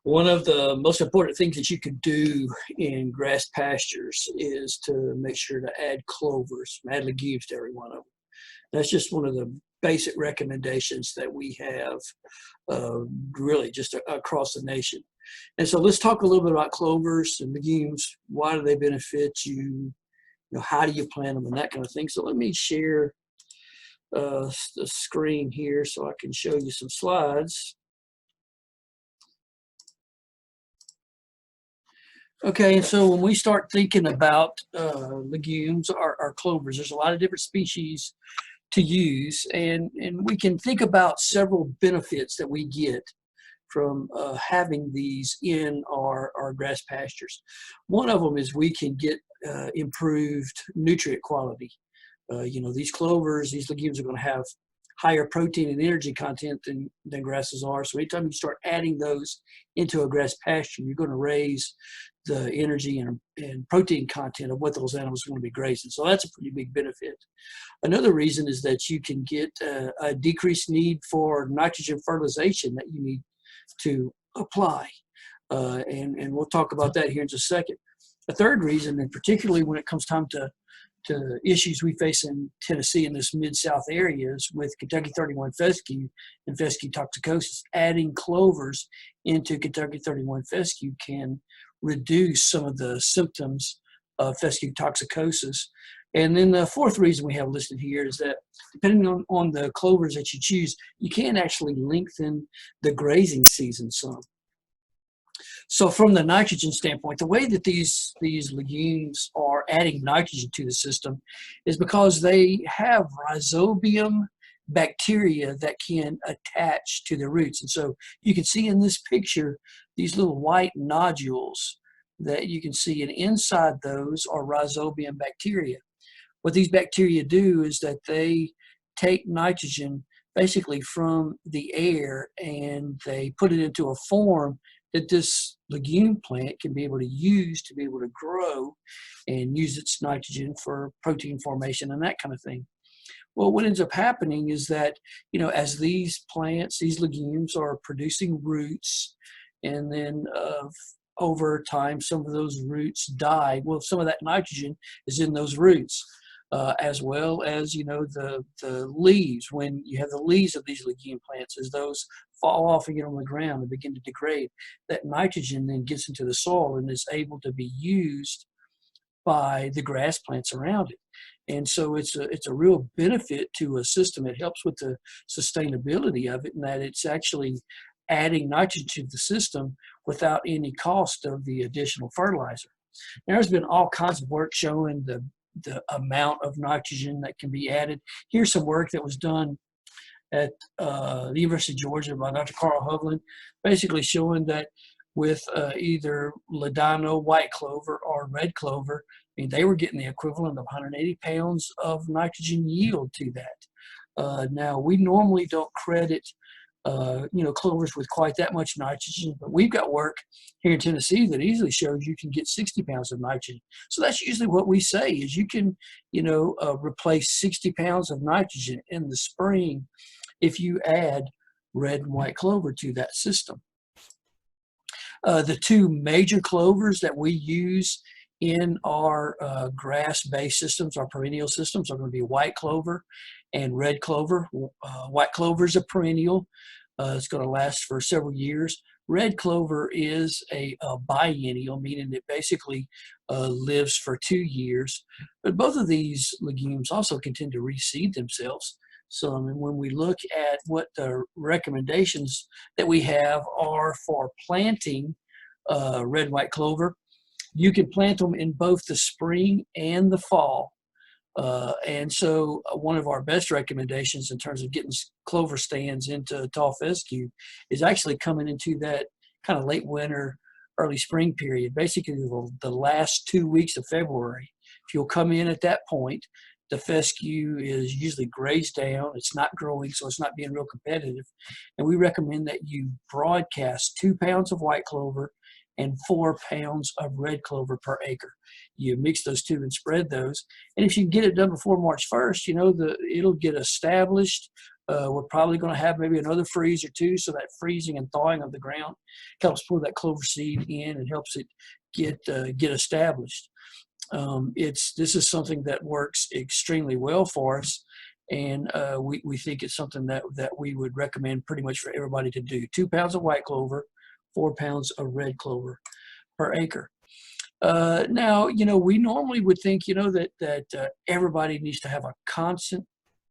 One of the most important things that you can do in grass pastures is to make sure to add clovers, add legumes to every one of them. That's just one of the basic recommendations that we have uh, really just across the nation. And so let's talk a little bit about clovers and legumes. Why do they benefit you? How do you plant them and that kind of thing. So let me share the screen here so I can show you some slides. Okay, and so when we start thinking about legumes or clovers, there's a lot of different species to use, and we can think about several benefits that we get from having these in our grass pastures. One of them is we can get improved nutrient quality. These clovers, these legumes are going to have higher protein and energy content than grasses are. So anytime you start adding those into a grass pasture, you're going to raise the energy and protein content of what those animals are going to be grazing. So that's a pretty big benefit. Another reason is that you can get a decreased need for nitrogen fertilization that you need to apply. And we'll talk about that here in just a second. A third reason, and particularly when it comes time to issues we face in Tennessee in this Mid-South areas with Kentucky 31 fescue and fescue toxicosis, adding clovers into Kentucky 31 fescue can reduce some of the symptoms of fescue toxicosis. And then the fourth reason we have listed here is that depending on the clovers that you choose, you can actually lengthen the grazing season some. So from the nitrogen standpoint, the way that these legumes are adding nitrogen to the system is because they have rhizobium bacteria that can attach to the roots. And so you can see in this picture these little white nodules that you can see, and inside those are rhizobium bacteria. What these bacteria do is that they take nitrogen basically from the air and they put it into a form that this legume plant can be able to use to be able to grow and use its nitrogen for protein formation and that kind of thing. Well, what ends up happening is that, as these plants, these legumes are producing roots, and then over time, some of those roots die. Well, some of that nitrogen is in those roots. As well as the leaves. When you have the leaves of these legume plants, as those fall off and get on the ground and begin to degrade, that nitrogen then gets into the soil and is able to be used by the grass plants around it. And so it's a real benefit to a system. It helps with the sustainability of it, in that it's actually adding nitrogen to the system without any cost of the additional fertilizer. There's been all kinds of work showing the amount of nitrogen that can be added. Here's some work that was done at the University of Georgia by Dr. Carl Hovland, basically showing that with either ladino, white clover, or red clover, they were getting the equivalent of 180 pounds of nitrogen yield to that. Now, we normally don't credit clovers with quite that much nitrogen, but we've got work here in Tennessee that easily shows you can get 60 pounds of nitrogen. So that's usually what we say is you can, replace 60 pounds of nitrogen in the spring if you add red and white clover to that system. The two major clovers that we use in our grass-based systems, our perennial systems, are going to be white clover and red clover. White clover is a perennial. It's going to last for several years. Red clover is a biennial, meaning it basically lives for 2 years. But both of these legumes also can tend to reseed themselves. So when we look at what the recommendations that we have are for planting red white clover, you can plant them in both the spring and the fall. And so one of our best recommendations in terms of getting clover stands into tall fescue is actually coming into that kind of late winter, early spring period, basically the last 2 weeks of February. If you'll come in at that point, the fescue is usually grazed down. It's not growing, so it's not being real competitive. And we recommend that you broadcast 2 pounds of white clover and 4 pounds of red clover per acre. You mix those two and spread those. And if you can get it done before March 1st, it'll get established. We're probably going to have maybe another freeze or two, so that freezing and thawing of the ground helps pull that clover seed in and helps it get established. This is something that works extremely well for us, and we think it's something that we would recommend pretty much for everybody to do. 2 pounds of white clover, 4 pounds of red clover per acre. Now, we normally would think, that everybody needs to have a constant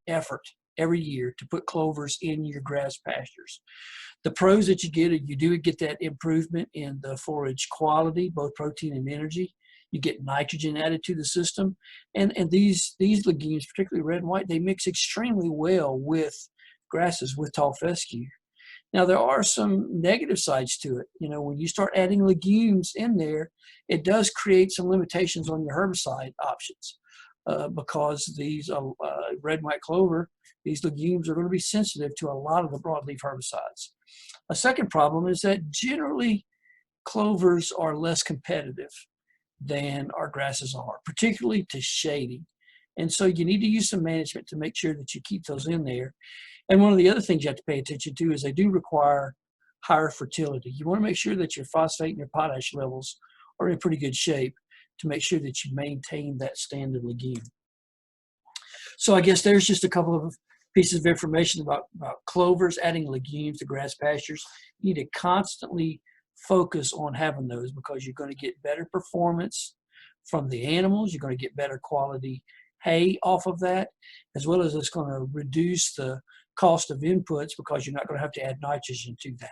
effort every year to put clovers in your grass pastures. The pros that you get are you do get that improvement in the forage quality, both protein and energy. You get nitrogen added to the system, and these legumes, particularly red and white, they mix extremely well with grasses, with tall fescue. Now, there are some negative sides to it. When you start adding legumes in there, it does create some limitations on your herbicide options because these red and white clover, these legumes are going to be sensitive to a lot of the broadleaf herbicides. A second problem is that generally clovers are less competitive than our grasses are, particularly to shading. And so you need to use some management to make sure that you keep those in there. And one of the other things you have to pay attention to is they do require higher fertility. You want to make sure that your phosphate and your potash levels are in pretty good shape to make sure that you maintain that standard legume. So I guess there's just a couple of pieces of information about clovers, adding legumes to grass pastures. You need to constantly focus on having those because you're going to get better performance from the animals. You're going to get better quality hay off of that, as well as it's going to reduce the cost of inputs because you're not going to have to add nitrogen to that.